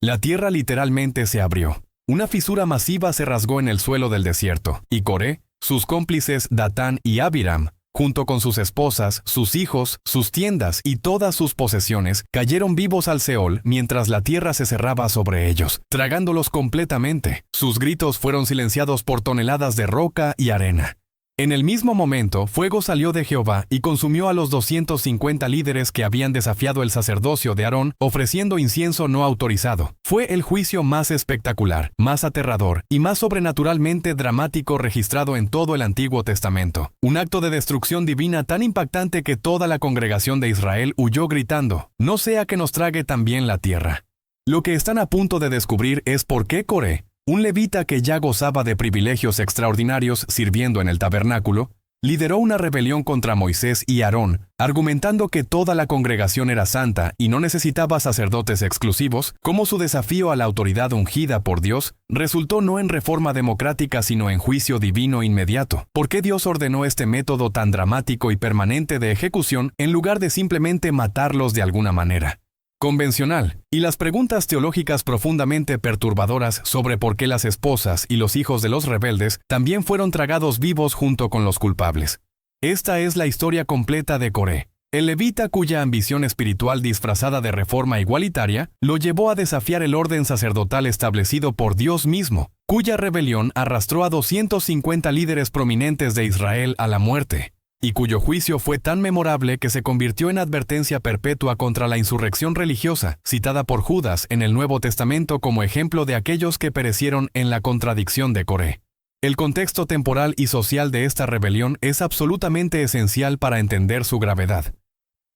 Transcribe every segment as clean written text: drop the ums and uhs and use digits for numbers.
La tierra literalmente se abrió. Una fisura masiva se rasgó en el suelo del desierto, y Coré, sus cómplices Datán y Abiram, junto con sus esposas, sus hijos, sus tiendas y todas sus posesiones, cayeron vivos al Seol mientras la tierra se cerraba sobre ellos, tragándolos completamente. Sus gritos fueron silenciados por toneladas de roca y arena. En el mismo momento, fuego salió de Jehová y consumió a los 250 líderes que habían desafiado el sacerdocio de Aarón, ofreciendo incienso no autorizado. Fue el juicio más espectacular, más aterrador y más sobrenaturalmente dramático registrado en todo el Antiguo Testamento. Un acto de destrucción divina tan impactante que toda la congregación de Israel huyó gritando: «No sea que nos trague también la tierra». Lo que están a punto de descubrir es por qué Coré, un levita que ya gozaba de privilegios extraordinarios sirviendo en el tabernáculo, lideró una rebelión contra Moisés y Aarón, argumentando que toda la congregación era santa y no necesitaba sacerdotes exclusivos. Como su desafío a la autoridad ungida por Dios resultó no en reforma democrática sino en juicio divino inmediato. ¿Por qué Dios ordenó este método tan dramático y permanente de ejecución en lugar de simplemente matarlos de alguna manera convencional? Y las preguntas teológicas profundamente perturbadoras sobre por qué las esposas y los hijos de los rebeldes también fueron tragados vivos junto con los culpables. Esta es la historia completa de Coré, el levita cuya ambición espiritual disfrazada de reforma igualitaria lo llevó a desafiar el orden sacerdotal establecido por Dios mismo, cuya rebelión arrastró a 250 líderes prominentes de Israel a la muerte, y cuyo juicio fue tan memorable que se convirtió en advertencia perpetua contra la insurrección religiosa, citada por Judas en el Nuevo Testamento como ejemplo de aquellos que perecieron en la contradicción de Coré. El contexto temporal y social de esta rebelión es absolutamente esencial para entender su gravedad.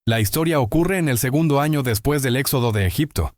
La historia ocurre en el segundo año después del éxodo de Egipto,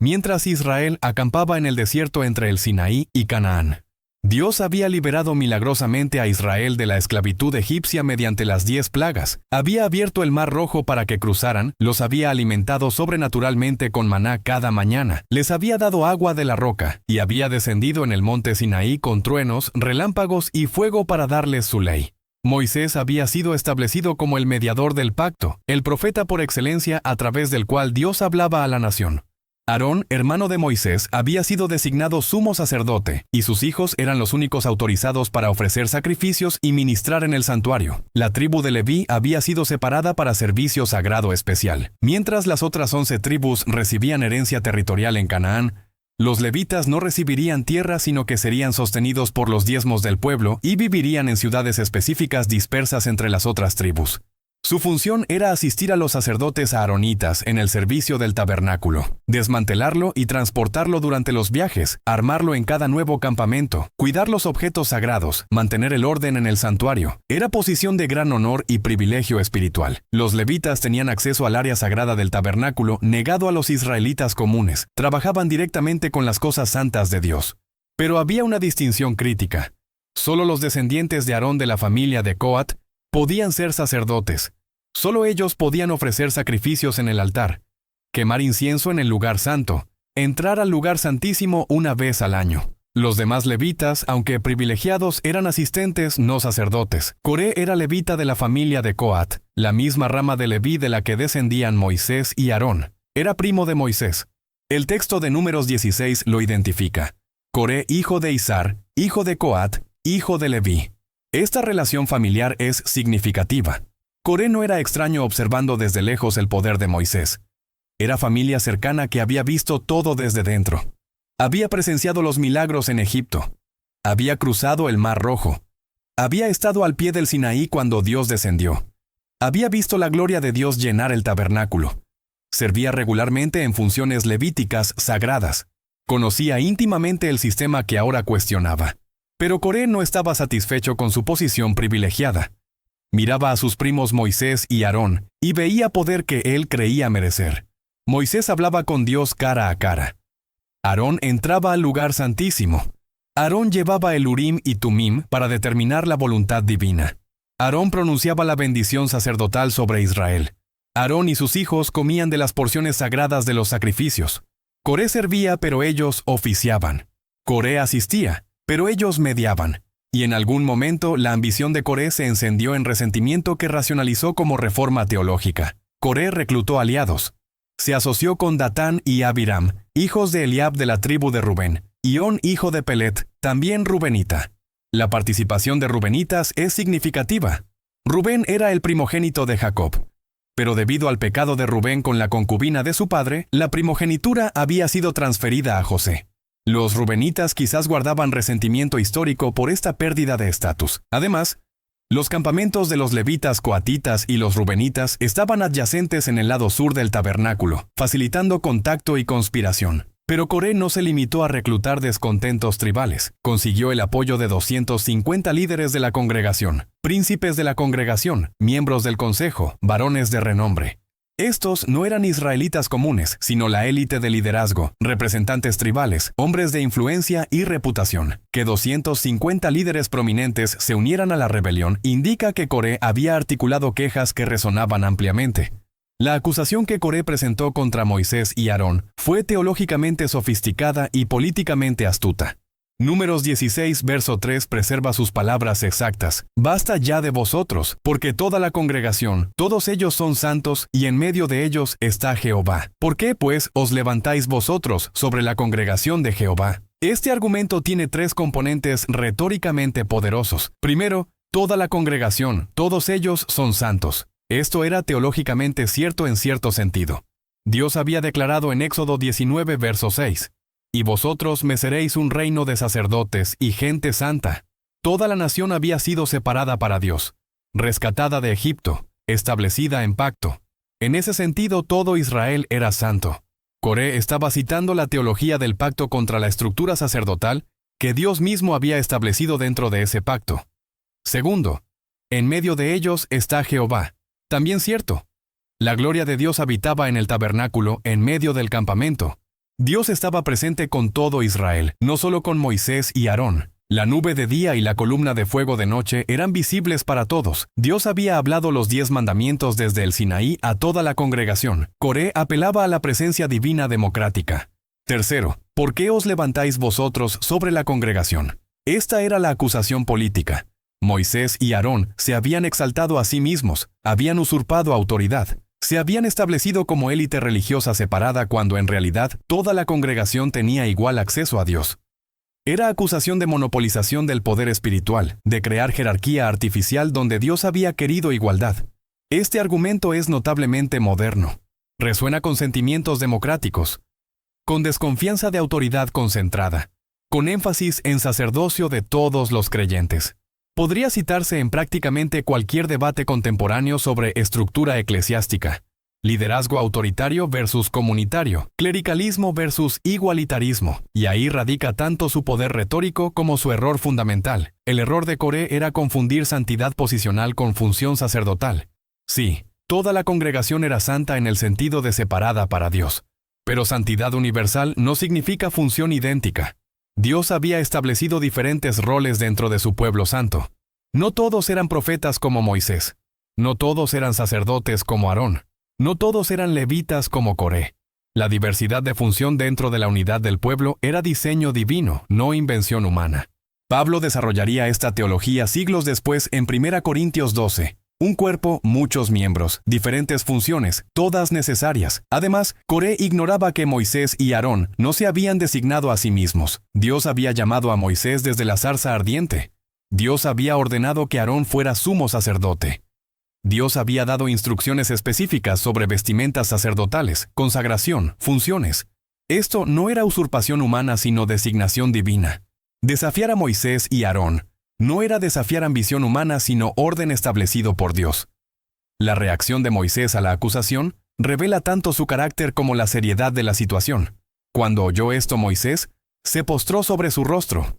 mientras Israel acampaba en el desierto entre el Sinaí y Canaán. Dios había liberado milagrosamente a Israel de la esclavitud egipcia mediante las 10 plagas, había abierto el mar Rojo para que cruzaran, los había alimentado sobrenaturalmente con maná cada mañana, les había dado agua de la roca, y había descendido en el monte Sinaí con truenos, relámpagos y fuego para darles su ley. Moisés había sido establecido como el mediador del pacto, el profeta por excelencia a través del cual Dios hablaba a la nación. Aarón, hermano de Moisés, había sido designado sumo sacerdote, y sus hijos eran los únicos autorizados para ofrecer sacrificios y ministrar en el santuario. La tribu de Leví había sido separada para servicio sagrado especial. Mientras las otras 11 tribus recibían herencia territorial en Canaán, los levitas no recibirían tierra sino que serían sostenidos por los diezmos del pueblo y vivirían en ciudades específicas dispersas entre las otras tribus. Su función era asistir a los sacerdotes aaronitas en el servicio del tabernáculo, desmantelarlo y transportarlo durante los viajes, armarlo en cada nuevo campamento, cuidar los objetos sagrados, mantener el orden en el santuario. Era posición de gran honor y privilegio espiritual. Los levitas tenían acceso al área sagrada del tabernáculo negado a los israelitas comunes. Trabajaban directamente con las cosas santas de Dios. Pero había una distinción crítica. Solo los descendientes de Aarón de la familia de Coat podían ser sacerdotes. Solo ellos podían ofrecer sacrificios en el altar, quemar incienso en el lugar santo, entrar al lugar santísimo una vez al año. Los demás levitas, aunque privilegiados, eran asistentes, no sacerdotes. Coré era levita de la familia de Coat, la misma rama de Leví de la que descendían Moisés y Aarón. Era primo de Moisés. El texto de Números 16 lo identifica. Coré, hijo de Izar, hijo de Coat, hijo de Leví. Esta relación familiar es significativa. Coré no era extraño observando desde lejos el poder de Moisés. Era familia cercana que había visto todo desde dentro. Había presenciado los milagros en Egipto. Había cruzado el Mar Rojo. Había estado al pie del Sinaí cuando Dios descendió. Había visto la gloria de Dios llenar el tabernáculo. Servía regularmente en funciones levíticas sagradas. Conocía íntimamente el sistema que ahora cuestionaba. Pero Coré no estaba satisfecho con su posición privilegiada. Miraba a sus primos Moisés y Aarón, y veía poder que él creía merecer. Moisés hablaba con Dios cara a cara. Aarón entraba al lugar santísimo. Aarón llevaba el Urim y Tumim para determinar la voluntad divina. Aarón pronunciaba la bendición sacerdotal sobre Israel. Aarón y sus hijos comían de las porciones sagradas de los sacrificios. Coré servía, pero ellos oficiaban. Coré asistía, pero ellos mediaban. Y en algún momento la ambición de Coré se encendió en resentimiento que racionalizó como reforma teológica. Coré reclutó aliados. Se asoció con Datán y Abiram, hijos de Eliab de la tribu de Rubén, y On hijo de Pelet, también rubenita. La participación de rubenitas es significativa. Rubén era el primogénito de Jacob. Pero debido al pecado de Rubén con la concubina de su padre, la primogenitura había sido transferida a José. Los rubenitas quizás guardaban resentimiento histórico por esta pérdida de estatus. Además, los campamentos de los levitas coatitas y los rubenitas estaban adyacentes en el lado sur del tabernáculo, facilitando contacto y conspiración. Pero Coré no se limitó a reclutar descontentos tribales. Consiguió el apoyo de 250 líderes de la congregación, príncipes de la congregación, miembros del consejo, varones de renombre. Estos no eran israelitas comunes, sino la élite de liderazgo, representantes tribales, hombres de influencia y reputación. Que 250 líderes prominentes se unieran a la rebelión indica que Coré había articulado quejas que resonaban ampliamente. La acusación que Coré presentó contra Moisés y Aarón fue teológicamente sofisticada y políticamente astuta. Números 16, verso 3 preserva sus palabras exactas. Basta ya de vosotros, porque toda la congregación, todos ellos son santos, y en medio de ellos está Jehová. ¿Por qué, pues, os levantáis vosotros sobre la congregación de Jehová? Este argumento tiene tres componentes retóricamente poderosos. Primero, toda la congregación, todos ellos son santos. Esto era teológicamente cierto en cierto sentido. Dios había declarado en Éxodo 19, verso 6, «Y vosotros me seréis un reino de sacerdotes y gente santa». Toda la nación había sido separada para Dios, rescatada de Egipto, establecida en pacto. En ese sentido, todo Israel era santo. Coré estaba citando la teología del pacto contra la estructura sacerdotal que Dios mismo había establecido dentro de ese pacto. Segundo, en medio de ellos está Jehová. También cierto. La gloria de Dios habitaba en el tabernáculo, en medio del campamento. Dios estaba presente con todo Israel, no solo con Moisés y Aarón. La nube de día y la columna de fuego de noche eran visibles para todos. Dios había hablado los 10 mandamientos desde el Sinaí a toda la congregación. Coré apelaba a la presencia divina democrática. Tercero, ¿por qué os levantáis vosotros sobre la congregación? Esta era la acusación política. Moisés y Aarón se habían exaltado a sí mismos, habían usurpado autoridad, se habían establecido como élite religiosa separada cuando en realidad toda la congregación tenía igual acceso a Dios. Era acusación de monopolización del poder espiritual, de crear jerarquía artificial donde Dios había querido igualdad. Este argumento es notablemente moderno. Resuena con sentimientos democráticos, con desconfianza de autoridad concentrada, con énfasis en sacerdocio de todos los creyentes. Podría citarse en prácticamente cualquier debate contemporáneo sobre estructura eclesiástica, liderazgo autoritario versus comunitario, clericalismo versus igualitarismo, y ahí radica tanto su poder retórico como su error fundamental. El error de Coré era confundir santidad posicional con función sacerdotal. Sí, toda la congregación era santa en el sentido de separada para Dios, pero santidad universal no significa función idéntica. Dios había establecido diferentes roles dentro de su pueblo santo. No todos eran profetas como Moisés. No todos eran sacerdotes como Aarón. No todos eran levitas como Coré. La diversidad de función dentro de la unidad del pueblo era diseño divino, no invención humana. Pablo desarrollaría esta teología siglos después en 1 Corintios 12. Un cuerpo, muchos miembros, diferentes funciones, todas necesarias. Además, Coré ignoraba que Moisés y Aarón no se habían designado a sí mismos. Dios había llamado a Moisés desde la zarza ardiente. Dios había ordenado que Aarón fuera sumo sacerdote. Dios había dado instrucciones específicas sobre vestimentas sacerdotales, consagración, funciones. Esto no era usurpación humana sino designación divina. Desafiar a Moisés y Aarón no era desafiar ambición humana, sino orden establecido por Dios. La reacción de Moisés a la acusación revela tanto su carácter como la seriedad de la situación. Cuando oyó esto Moisés, se postró sobre su rostro.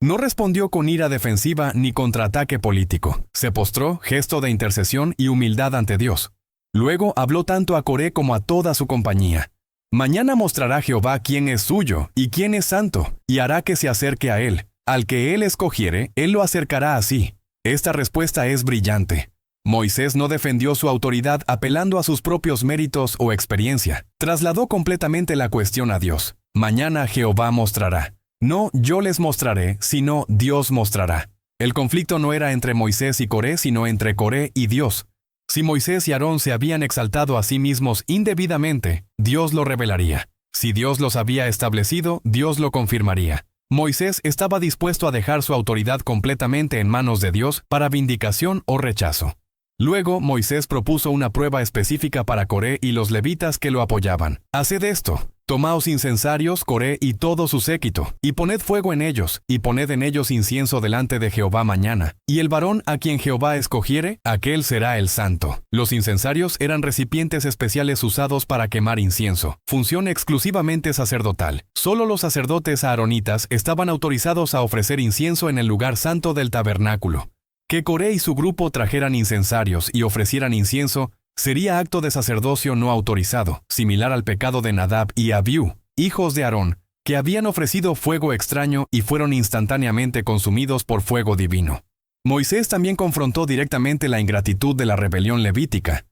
No respondió con ira defensiva ni contraataque político. Se postró, gesto de intercesión y humildad ante Dios. Luego habló tanto a Coré como a toda su compañía. Mañana mostrará Jehová quién es suyo y quién es santo, y hará que se acerque a él. Al que él escogiere, él lo acercará a sí. Esta respuesta es brillante. Moisés no defendió su autoridad apelando a sus propios méritos o experiencia. Trasladó completamente la cuestión a Dios. Mañana Jehová mostrará. No yo les mostraré, sino Dios mostrará. El conflicto no era entre Moisés y Coré, sino entre Coré y Dios. Si Moisés y Aarón se habían exaltado a sí mismos indebidamente, Dios lo revelaría. Si Dios los había establecido, Dios lo confirmaría. Moisés estaba dispuesto a dejar su autoridad completamente en manos de Dios para vindicación o rechazo. Luego, Moisés propuso una prueba específica para Coré y los levitas que lo apoyaban. Haced esto: tomaos incensarios, Coré y todo su séquito, y poned fuego en ellos, y poned en ellos incienso delante de Jehová mañana. Y el varón a quien Jehová escogiere, aquel será el santo. Los incensarios eran recipientes especiales usados para quemar incienso, función exclusivamente sacerdotal. Solo los sacerdotes aaronitas estaban autorizados a ofrecer incienso en el lugar santo del tabernáculo. Que Coré y su grupo trajeran incensarios y ofrecieran incienso sería acto de sacerdocio no autorizado, similar al pecado de Nadab y Abiú, hijos de Aarón, que habían ofrecido fuego extraño y fueron instantáneamente consumidos por fuego divino. Moisés también confrontó directamente la ingratitud de la rebelión levítica.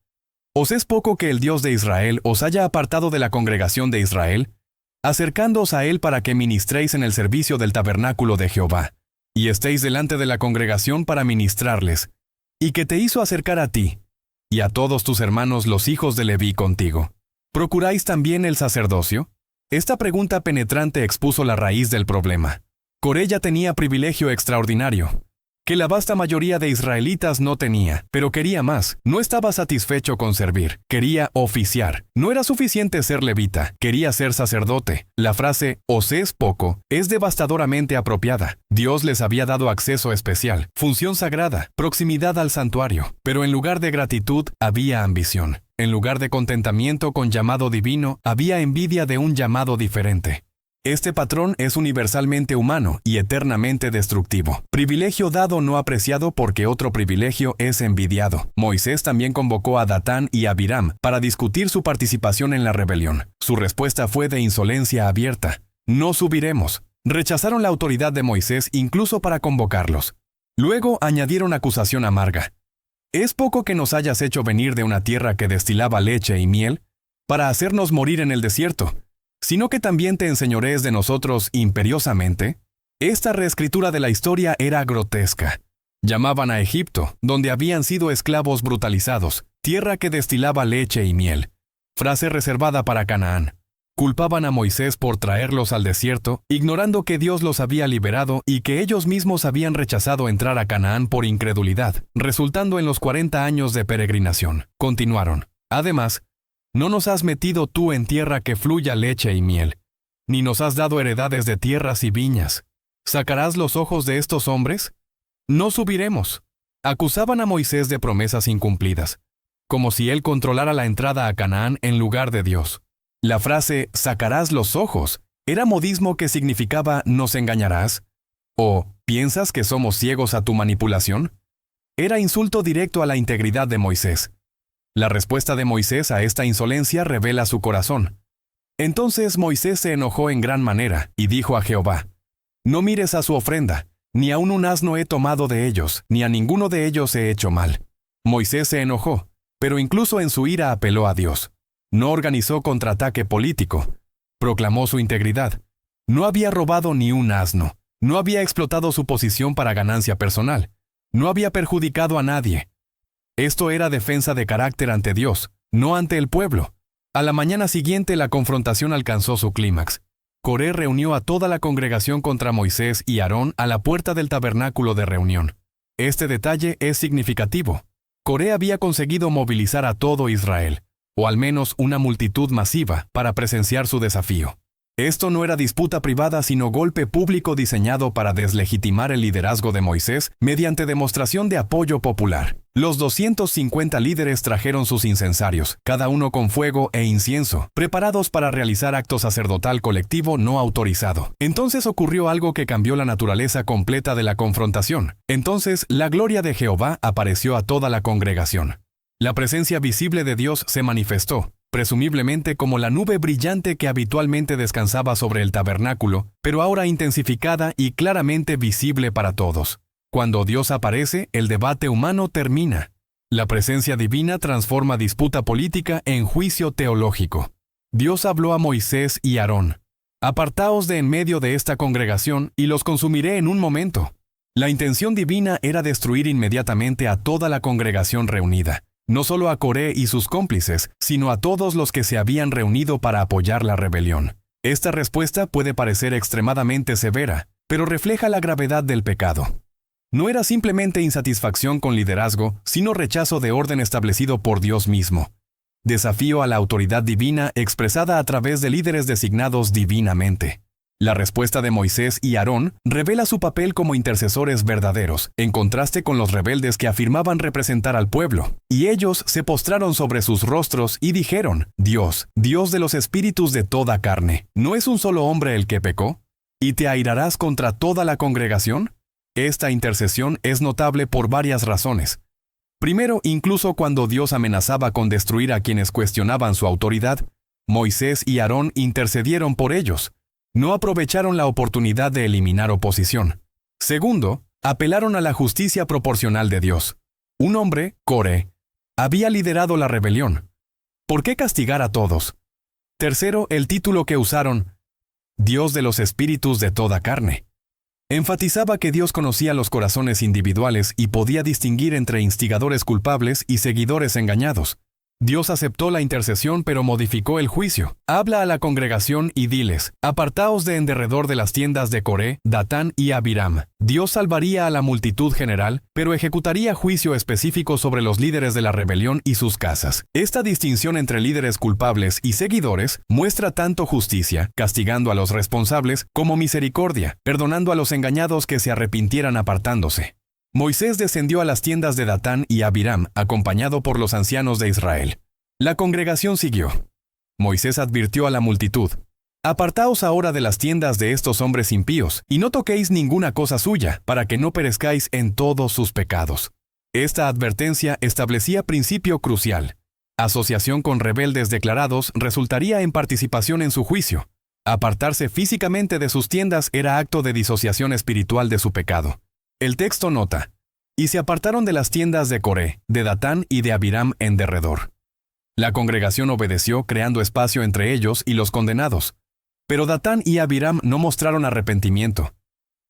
¿Os es poco que el Dios de Israel os haya apartado de la congregación de Israel, acercándoos a él para que ministréis en el servicio del tabernáculo de Jehová, y estéis delante de la congregación para ministrarles, y que te hizo acercar a ti, y a todos tus hermanos los hijos de Leví contigo? ¿Procuráis también el sacerdocio? Esta pregunta penetrante expuso la raíz del problema. Coré ya tenía privilegio extraordinario, que la vasta mayoría de israelitas no tenía, pero quería más. No estaba satisfecho con servir, quería oficiar. No era suficiente ser levita, quería ser sacerdote. La frase «os es poco» es devastadoramente apropiada. Dios les había dado acceso especial, función sagrada, proximidad al santuario. Pero en lugar de gratitud, había ambición. En lugar de contentamiento con llamado divino, había envidia de un llamado diferente. Este patrón es universalmente humano y eternamente destructivo. Privilegio dado no apreciado porque otro privilegio es envidiado. Moisés también convocó a Datán y Abiram para discutir su participación en la rebelión. Su respuesta fue de insolencia abierta: «No subiremos». Rechazaron la autoridad de Moisés incluso para convocarlos. Luego añadieron acusación amarga: «¿Es poco que nos hayas hecho venir de una tierra que destilaba leche y miel para hacernos morir en el desierto, sino que también te enseñorees de nosotros imperiosamente?» Esta reescritura de la historia era grotesca. Llamaban a Egipto, donde habían sido esclavos brutalizados, tierra que destilaba leche y miel, frase reservada para Canaán. Culpaban a Moisés por traerlos al desierto, ignorando que Dios los había liberado y que ellos mismos habían rechazado entrar a Canaán por incredulidad, resultando en los 40 años de peregrinación. Continuaron: «Además, no nos has metido tú en tierra que fluya leche y miel, ni nos has dado heredades de tierras y viñas. ¿Sacarás los ojos de estos hombres? No subiremos». Acusaban a Moisés de promesas incumplidas, como si él controlara la entrada a Canaán en lugar de Dios. La frase «sacarás los ojos» era modismo que significaba «nos engañarás» o «¿piensas que somos ciegos a tu manipulación?». Era insulto directo a la integridad de Moisés. La respuesta de Moisés a esta insolencia revela su corazón. Entonces Moisés se enojó en gran manera y dijo a Jehová: «No mires a su ofrenda, ni aun un asno he tomado de ellos, ni a ninguno de ellos he hecho mal». Moisés se enojó, pero incluso en su ira apeló a Dios. No organizó contraataque político. Proclamó su integridad. No había robado ni un asno. No había explotado su posición para ganancia personal. No había perjudicado a nadie. Esto era defensa de carácter ante Dios, no ante el pueblo. A la mañana siguiente la confrontación alcanzó su clímax. Coré reunió a toda la congregación contra Moisés y Aarón a la puerta del tabernáculo de reunión. Este detalle es significativo. Coré había conseguido movilizar a todo Israel, o al menos una multitud masiva, para presenciar su desafío. Esto no era disputa privada, sino golpe público diseñado para deslegitimar el liderazgo de Moisés mediante demostración de apoyo popular. Los 250 líderes trajeron sus incensarios, cada uno con fuego e incienso, preparados para realizar acto sacerdotal colectivo no autorizado. Entonces ocurrió algo que cambió la naturaleza completa de la confrontación. Entonces la gloria de Jehová apareció a toda la congregación. La presencia visible de Dios se manifestó, presumiblemente como la nube brillante que habitualmente descansaba sobre el tabernáculo, pero ahora intensificada y claramente visible para todos. Cuando Dios aparece, el debate humano termina. La presencia divina transforma disputa política en juicio teológico. Dios habló a Moisés y Aarón: «Apartaos de en medio de esta congregación y los consumiré en un momento». La intención divina era destruir inmediatamente a toda la congregación reunida. no solo a Coré y sus cómplices, sino a todos los que se habían reunido para apoyar la rebelión. Esta respuesta puede parecer extremadamente severa, pero refleja la gravedad del pecado. No era simplemente insatisfacción con liderazgo, sino rechazo de orden establecido por Dios mismo. Desafío a la autoridad divina expresada a través de líderes designados divinamente. La respuesta de Moisés y Aarón revela su papel como intercesores verdaderos, en contraste con los rebeldes que afirmaban representar al pueblo. Y ellos se postraron sobre sus rostros y dijeron: Dios, Dios de los espíritus de toda carne, ¿no es un solo hombre el que pecó? ¿Y te airarás contra toda la congregación? Esta intercesión es notable por varias razones. Primero, incluso cuando Dios amenazaba con destruir a quienes cuestionaban su autoridad, Moisés y Aarón intercedieron por ellos. No aprovecharon la oportunidad de eliminar oposición. Segundo, apelaron a la justicia proporcional de Dios. Un hombre, Coré, había liderado la rebelión. ¿Por qué castigar a todos? Tercero, el título que usaron, Dios de los espíritus de toda carne. Enfatizaba que Dios conocía los corazones individuales y podía distinguir entre instigadores culpables y seguidores engañados. Dios aceptó la intercesión pero modificó el juicio. Habla a la congregación y diles: apartaos de en derredor de las tiendas de Coré, Datán y Abiram. Dios salvaría a la multitud general, pero ejecutaría juicio específico sobre los líderes de la rebelión y sus casas. Esta distinción entre líderes culpables y seguidores muestra tanto justicia, castigando a los responsables, como misericordia, perdonando a los engañados que se arrepintieran apartándose. Moisés descendió a las tiendas de Datán y Abiram, acompañado por los ancianos de Israel. La congregación siguió. Moisés advirtió a la multitud: apartaos ahora de las tiendas de estos hombres impíos, y no toquéis ninguna cosa suya, para que no perezcáis en todos sus pecados. Esta advertencia establecía principio crucial. Asociación con rebeldes declarados resultaría en participación en su juicio. Apartarse físicamente de sus tiendas era acto de disociación espiritual de su pecado. El texto nota: y se apartaron de las tiendas de Coré, de Datán y de Abiram en derredor. La congregación obedeció, creando espacio entre ellos y los condenados. Pero Datán y Abiram no mostraron arrepentimiento.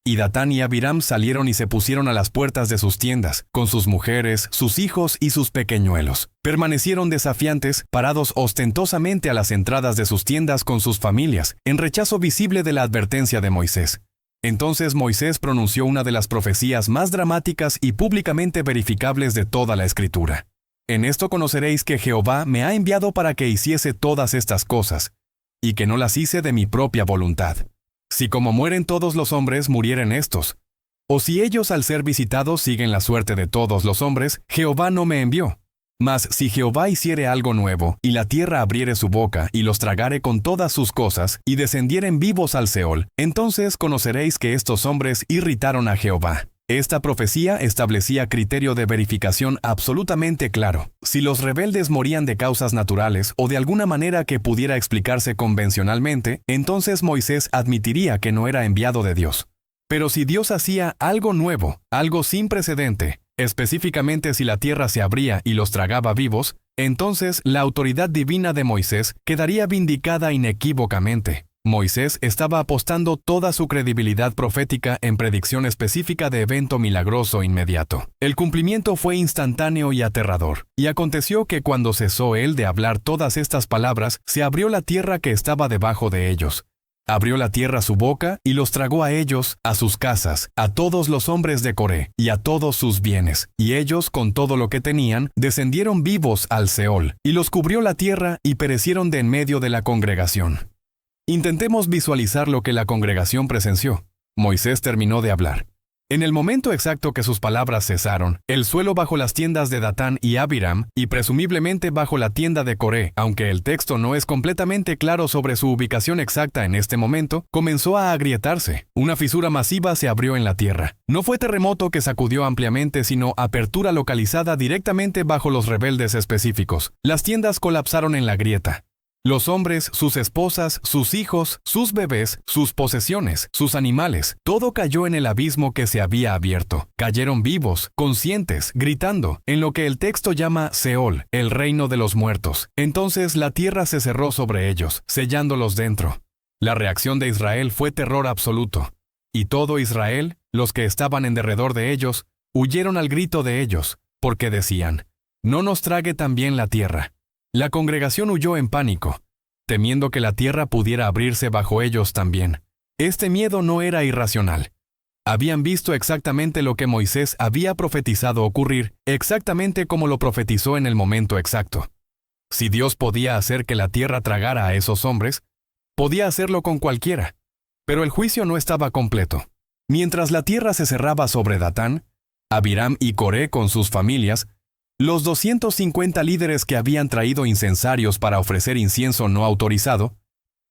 Y Datán y Abiram salieron y se pusieron a las puertas de sus tiendas, con sus mujeres, sus hijos y sus pequeñuelos. Permanecieron desafiantes, parados ostentosamente a las entradas de sus tiendas con sus familias, en rechazo visible de la advertencia de Moisés. Entonces Moisés pronunció una de las profecías más dramáticas y públicamente verificables de toda la Escritura. En esto conoceréis que Jehová me ha enviado para que hiciese todas estas cosas, y que no las hice de mi propia voluntad. Si como mueren todos los hombres, murieren estos. O si ellos al ser visitados siguen la suerte de todos los hombres, Jehová no me envió. Mas si Jehová hiciere algo nuevo, y la tierra abriere su boca, y los tragare con todas sus cosas, y descendieren vivos al Seol, entonces conoceréis que estos hombres irritaron a Jehová. Esta profecía establecía criterio de verificación absolutamente claro. Si los rebeldes morían de causas naturales o de alguna manera que pudiera explicarse convencionalmente, entonces Moisés admitiría que no era enviado de Dios. Pero si Dios hacía algo nuevo, algo sin precedente, específicamente si la tierra se abría y los tragaba vivos, entonces la autoridad divina de Moisés quedaría vindicada inequívocamente. Moisés estaba apostando toda su credibilidad profética en predicción específica de evento milagroso inmediato. El cumplimiento fue instantáneo y aterrador. Y aconteció que cuando cesó él de hablar todas estas palabras, se abrió la tierra que estaba debajo de ellos. Abrió la tierra su boca y los tragó a ellos, a sus casas, a todos los hombres de Coré y a todos sus bienes. Y ellos, con todo lo que tenían, descendieron vivos al Seol, y los cubrió la tierra y perecieron de en medio de la congregación. Intentemos visualizar lo que la congregación presenció. Moisés terminó de hablar. En el momento exacto que sus palabras cesaron, el suelo bajo las tiendas de Datán y Abiram, y presumiblemente bajo la tienda de Coré, aunque el texto no es completamente claro sobre su ubicación exacta en este momento, comenzó a agrietarse. Una fisura masiva se abrió en la tierra. No fue terremoto que sacudió ampliamente, sino apertura localizada directamente bajo los rebeldes específicos. Las tiendas colapsaron en la grieta. Los hombres, sus esposas, sus hijos, sus bebés, sus posesiones, sus animales, todo cayó en el abismo que se había abierto. Cayeron vivos, conscientes, gritando, en lo que el texto llama Seol, el reino de los muertos. Entonces la tierra se cerró sobre ellos, sellándolos dentro. La reacción de Israel fue terror absoluto. Y todo Israel, los que estaban en derredor de ellos, huyeron al grito de ellos, porque decían: no nos trague también la tierra. La congregación huyó en pánico, temiendo que la tierra pudiera abrirse bajo ellos también. Este miedo no era irracional. Habían visto exactamente lo que Moisés había profetizado ocurrir, exactamente como lo profetizó en el momento exacto. Si Dios podía hacer que la tierra tragara a esos hombres, podía hacerlo con cualquiera. Pero el juicio no estaba completo. Mientras la tierra se cerraba sobre Datán, Abiram y Coré con sus familias, los 250 líderes que habían traído incensarios para ofrecer incienso no autorizado,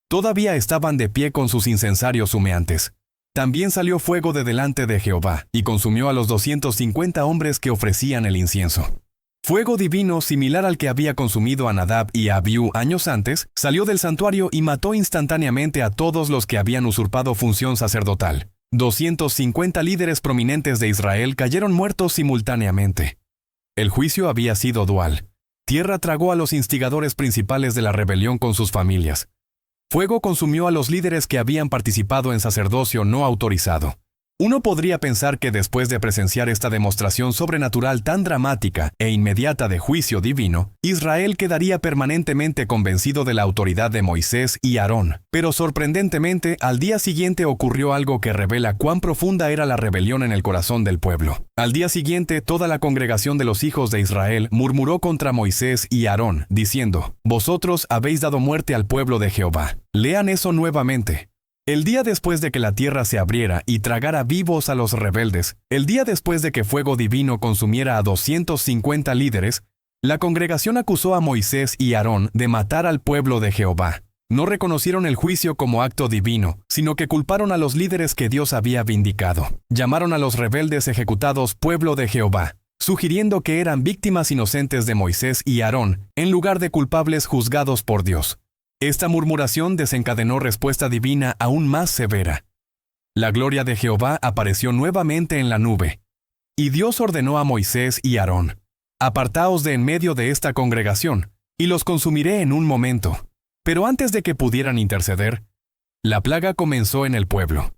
todavía estaban de pie con sus incensarios humeantes. También salió fuego de delante de Jehová y consumió a los 250 hombres que ofrecían el incienso. Fuego divino similar al que había consumido a Nadab y a Abiú años antes, salió del santuario y mató instantáneamente a todos los que habían usurpado función sacerdotal. 250 líderes prominentes de Israel cayeron muertos simultáneamente. El juicio había sido dual. Tierra tragó a los instigadores principales de la rebelión con sus familias. Fuego consumió a los líderes que habían participado en sacerdocio no autorizado. Uno podría pensar que después de presenciar esta demostración sobrenatural tan dramática e inmediata de juicio divino, Israel quedaría permanentemente convencido de la autoridad de Moisés y Aarón. Pero sorprendentemente, al día siguiente ocurrió algo que revela cuán profunda era la rebelión en el corazón del pueblo. Al día siguiente, toda la congregación de los hijos de Israel murmuró contra Moisés y Aarón, diciendo: «Vosotros habéis dado muerte al pueblo de Jehová». Lean eso nuevamente. El día después de que la tierra se abriera y tragara vivos a los rebeldes, el día después de que fuego divino consumiera a 250 líderes, la congregación acusó a Moisés y Aarón de matar al pueblo de Jehová. No reconocieron el juicio como acto divino, sino que culparon a los líderes que Dios había vindicado. Llamaron a los rebeldes ejecutados pueblo de Jehová, sugiriendo que eran víctimas inocentes de Moisés y Aarón, en lugar de culpables juzgados por Dios. Esta murmuración desencadenó respuesta divina aún más severa. La gloria de Jehová apareció nuevamente en la nube, y Dios ordenó a Moisés y Aarón: «Apartaos de en medio de esta congregación, y los consumiré en un momento». Pero antes de que pudieran interceder, la plaga comenzó en el pueblo.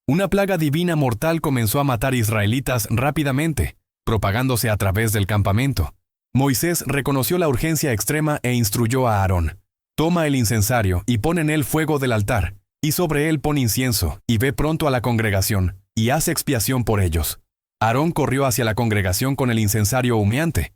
Una plaga divina mortal comenzó a matar israelitas rápidamente, propagándose a través del campamento. Moisés reconoció la urgencia extrema e instruyó a Aarón: «Toma el incensario y pon en él fuego del altar, y sobre él pon incienso, y ve pronto a la congregación, y haz expiación por ellos». Aarón corrió hacia la congregación con el incensario humeante,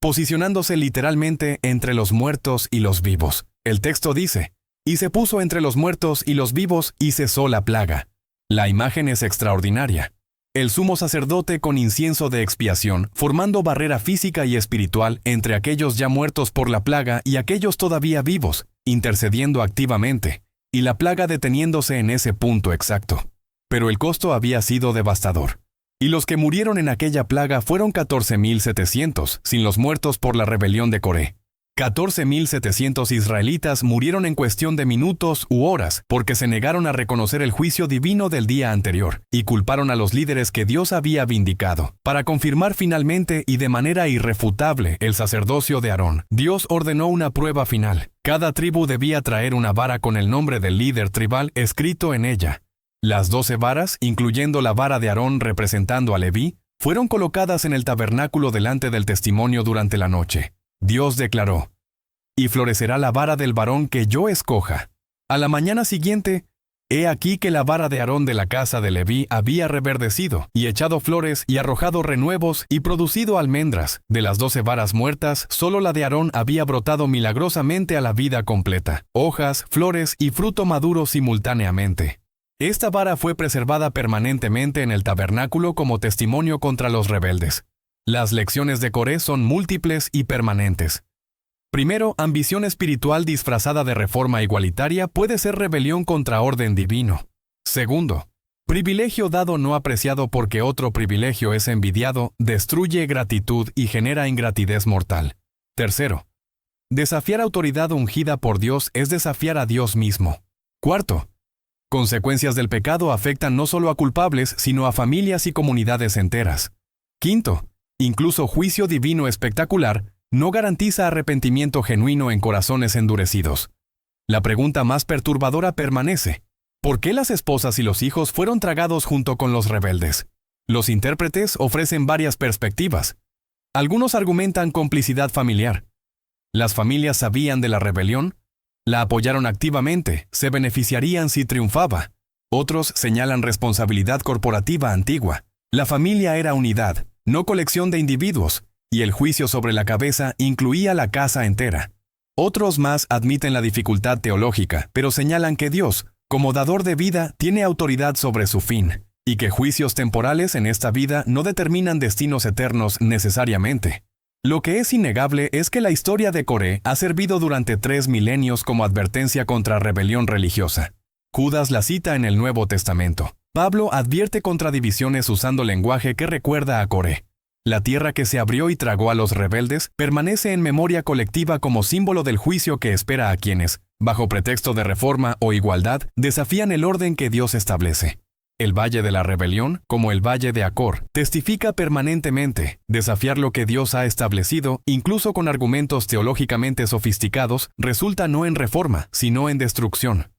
posicionándose literalmente entre los muertos y los vivos. El texto dice: «Y se puso entre los muertos y los vivos y cesó la plaga». La imagen es extraordinaria. El sumo sacerdote con incienso de expiación, formando barrera física y espiritual entre aquellos ya muertos por la plaga y aquellos todavía vivos, intercediendo activamente, y la plaga deteniéndose en ese punto exacto. Pero el costo había sido devastador. Y los que murieron en aquella plaga fueron 14,700, sin los muertos por la rebelión de Coré. 14,700 israelitas murieron en cuestión de minutos u horas porque se negaron a reconocer el juicio divino del día anterior y culparon a los líderes que Dios había vindicado. Para confirmar finalmente y de manera irrefutable el sacerdocio de Aarón, Dios ordenó una prueba final. Cada tribu debía traer una vara con el nombre del líder tribal escrito en ella. Las 12 varas, incluyendo la vara de Aarón representando a Leví, fueron colocadas en el tabernáculo delante del testimonio durante la noche. Dios declaró: «Y florecerá la vara del varón que yo escoja». A la mañana siguiente, he aquí que la vara de Aarón de la casa de Leví había reverdecido, y echado flores, y arrojado renuevos, y producido almendras. De las 12 varas muertas, solo la de Aarón había brotado milagrosamente a la vida completa, hojas, flores y fruto maduro simultáneamente. Esta vara fue preservada permanentemente en el tabernáculo como testimonio contra los rebeldes. Las lecciones de Coré son múltiples y permanentes. Primero, ambición espiritual disfrazada de reforma igualitaria puede ser rebelión contra orden divino. Segundo, privilegio dado no apreciado porque otro privilegio es envidiado, destruye gratitud y genera ingratidez mortal. Tercero, desafiar autoridad ungida por Dios es desafiar a Dios mismo. Cuarto, consecuencias del pecado afectan no solo a culpables, sino a familias y comunidades enteras. Quinto, incluso juicio divino espectacular no garantiza arrepentimiento genuino en corazones endurecidos. La pregunta más perturbadora permanece: ¿por qué las esposas y los hijos fueron tragados junto con los rebeldes? Los intérpretes ofrecen varias perspectivas. Algunos argumentan complicidad familiar. Las familias sabían de la rebelión, la apoyaron activamente, se beneficiarían si triunfaba. Otros señalan responsabilidad corporativa antigua. La familia era unidad, no colección de individuos, y el juicio sobre la cabeza incluía la casa entera. Otros más admiten la dificultad teológica, pero señalan que Dios, como dador de vida, tiene autoridad sobre su fin, y que juicios temporales en esta vida no determinan destinos eternos necesariamente. Lo que es innegable es que la historia de Coré ha servido durante 3 milenios como advertencia contra rebelión religiosa. Judas la cita en el Nuevo Testamento. Pablo advierte contra divisiones usando lenguaje que recuerda a Coré. La tierra que se abrió y tragó a los rebeldes permanece en memoria colectiva como símbolo del juicio que espera a quienes, bajo pretexto de reforma o igualdad, desafían el orden que Dios establece. El Valle de la Rebelión, como el Valle de Acor, testifica permanentemente desafiar lo que Dios ha establecido, incluso con argumentos teológicamente sofisticados, resulta no en reforma, sino en destrucción.